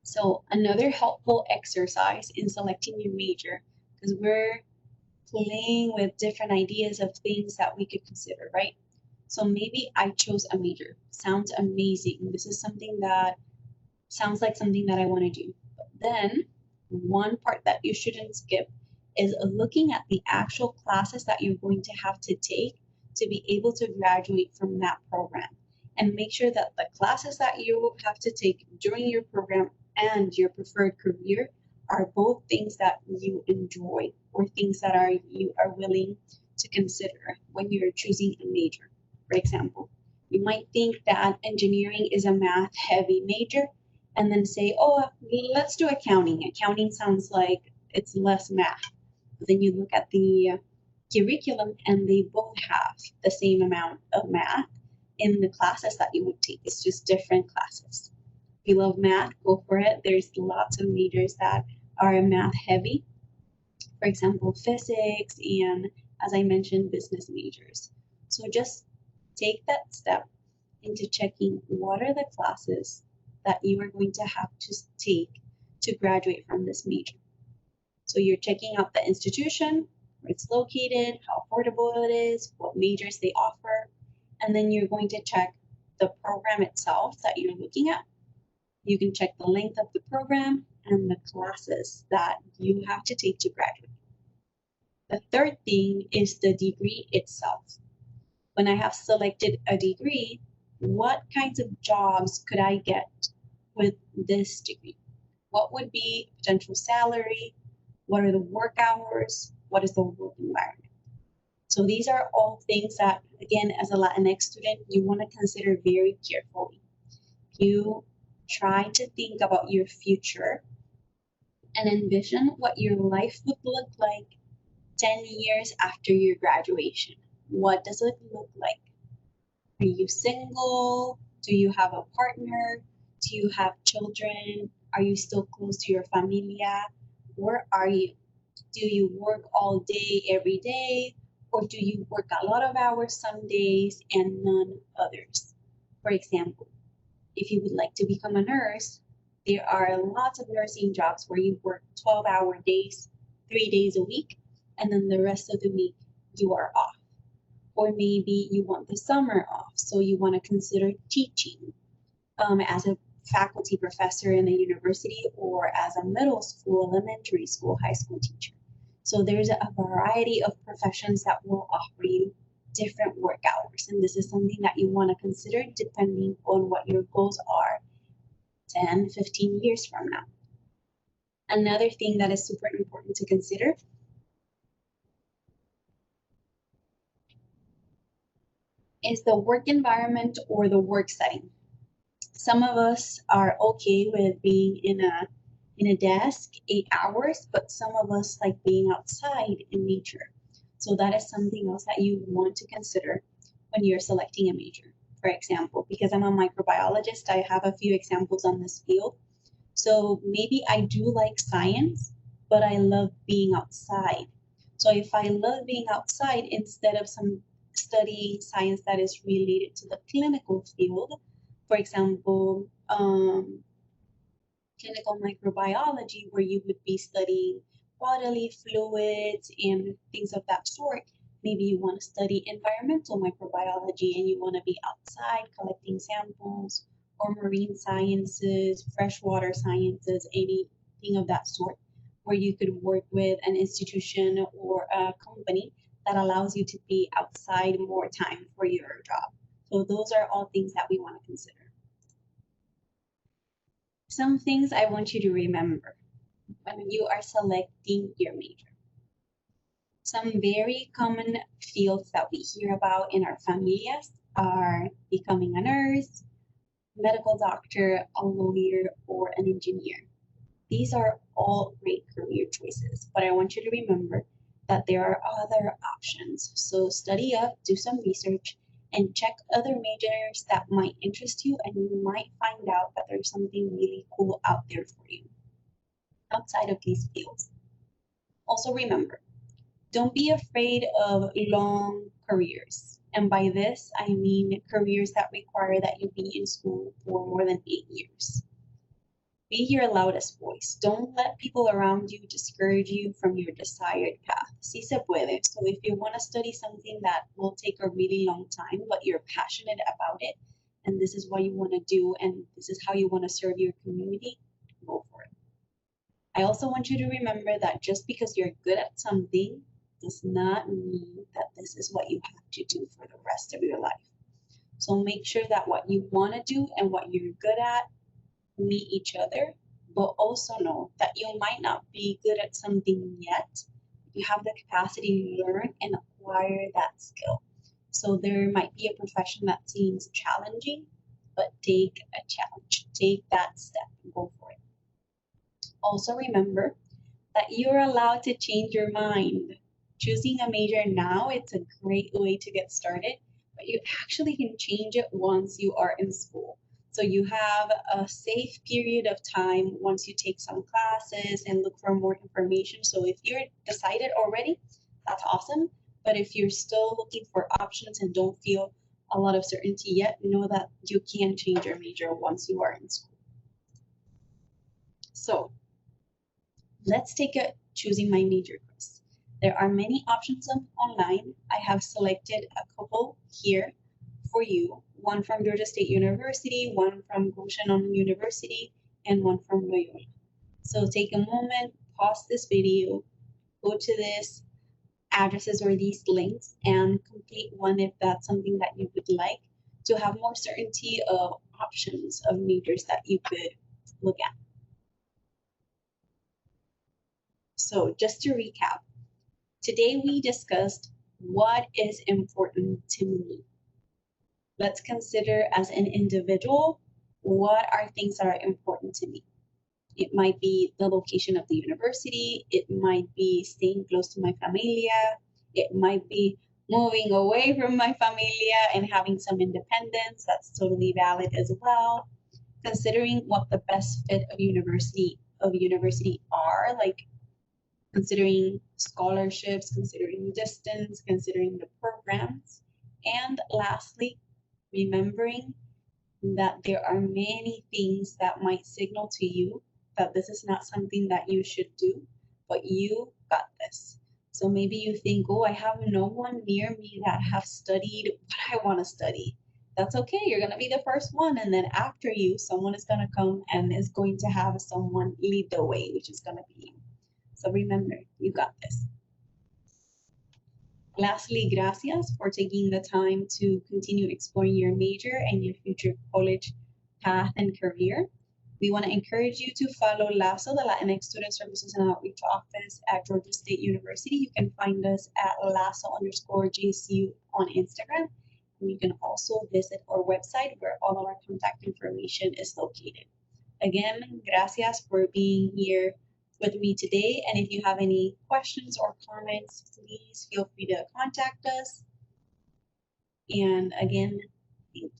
So another helpful exercise in selecting your major, because we're playing with different ideas of things that we could consider, right? So maybe I chose a major. Sounds amazing. This is something that sounds like something that I want to do. But then one part that you shouldn't skip is looking at the actual classes that you're going to have to take to be able to graduate from that program. And make sure that the classes that you have to take during your program and your preferred career are both things that you enjoy or things that are you are willing to consider when you're choosing a major. For example, you might think that engineering is a math heavy major and then say, oh, let's do accounting. Accounting sounds like it's less math. But then you look at the curriculum and they both have the same amount of math in the classes that you would take. It's just different classes. If you love math, go for it. There's lots of majors that are math heavy. For example, physics and, as I mentioned, business majors. So just take that step into checking what are the classes that you are going to have to take to graduate from this major. So you're checking out the institution, where it's located, how affordable it is, what majors they offer, and then you're going to check the program itself that you're looking at. You can check the length of the program and the classes that you have to take to graduate. The third thing is the degree itself. When I have selected a degree, what kinds of jobs could I get with this degree? What would be potential salary? What are the work hours? What is the work environment? So these are all things that, again, as a Latinx student, you want to consider very carefully. You try to think about your future and envision what your life would look like 10 years after your graduation. What does it look like? Are you single? Do you have a partner? Do you have children? Are you still close to your familia? Where are you? Do you work all day, every day? Or do you work a lot of hours some days and none others? For example, if you would like to become a nurse, there are lots of nursing jobs where you work 12-hour days, 3 days a week, and then the rest of the week you are off. Or maybe you want the summer off, so you want to consider teaching as a faculty professor in a university or as a middle school, elementary school, high school teacher. So there's a variety of professions that will offer you different work hours. And this is something that you want to consider depending on what your goals are 10, 15 years from now. Another thing that is super important to consider is the work environment or the work setting. Some of us are okay with being in a desk 8 hours, but some of us like being outside in nature. So that is something else that you want to consider when you're selecting a major. For example, because I'm a microbiologist, I have a few examples on this field. So maybe I do like science, but I love being outside. So if I love being outside instead of some studying science that is related to the clinical field, for example, clinical microbiology, where you would be studying bodily fluids and things of that sort. Maybe you want to study environmental microbiology and you want to be outside collecting samples, or marine sciences, freshwater sciences, anything of that sort, where you could work with an institution or a company that allows you to be outside more time for your job. So those are all things that we want to consider. Some things I want you to remember when you are selecting your major. Some very common fields that we hear about in our familias are becoming a nurse, medical doctor, a lawyer, or an engineer. These are all great career choices, but I want you to remember that there are other options. So study up, do some research, and check other majors that might interest you, and you might find out that there's something really cool out there for you outside of these fields. Also remember, don't be afraid of long careers. And by this, I mean careers that require that you be in school for more than 8 years. Be your loudest voice. Don't let people around you discourage you from your desired path. Si se puede. So if you want to study something that will take a really long time, but you're passionate about it, and this is what you want to do, and this is how you want to serve your community, go for it. I also want you to remember that just because you're good at something does not mean that this is what you have to do for the rest of your life. So make sure that what you want to do and what you're good at meet each other, but also know that you might not be good at something yet. You have the capacity to learn and acquire that skill. So there might be a profession that seems challenging, but take a challenge, take that step, and go for it. Also remember that you're allowed to change your mind. Choosing a major now, it's a great way to get started, but you actually can change it once you are in school. So you have a safe period of time once you take some classes and look for more information. So if you're decided already, that's awesome. But if you're still looking for options and don't feel a lot of certainty yet, know that you can change your major once you are in school. So let's take a choosing my major quiz. There are many options online. I have selected a couple here for you. One from Georgia State University, one from Goshen University, and one from Loyola. So take a moment, pause this video, go to this addresses or these links and complete one if that's something that you would like to have more certainty of options of majors that you could look at. So just to recap, today we discussed what is important to me. Let's consider as an individual, what are things that are important to me? It might be the location of the university. It might be staying close to my familia. It might be moving away from my familia and having some independence. That's totally valid as well. Considering what the best fit of university are, like considering scholarships, considering distance, considering the programs. And lastly, remembering that there are many things that might signal to you that this is not something that you should do, but you got this. So maybe you think, oh, I have no one near me that have studied what I want to study. That's okay. You're going to be the first one. And then after you, someone is going to come and is going to have someone lead the way, which is going to be you. So remember, you got this. Lastly, gracias for taking the time to continue exploring your major and your future college path and career. We want to encourage you to follow LASSO, the Latinx Student Services and Outreach Office at Georgia State University. You can find us at lasso_GSU on Instagram. And you can also visit our website where all of our contact information is located. Again, gracias for being here with me today. And if you have any questions or comments, please feel free to contact us. And again, thank you.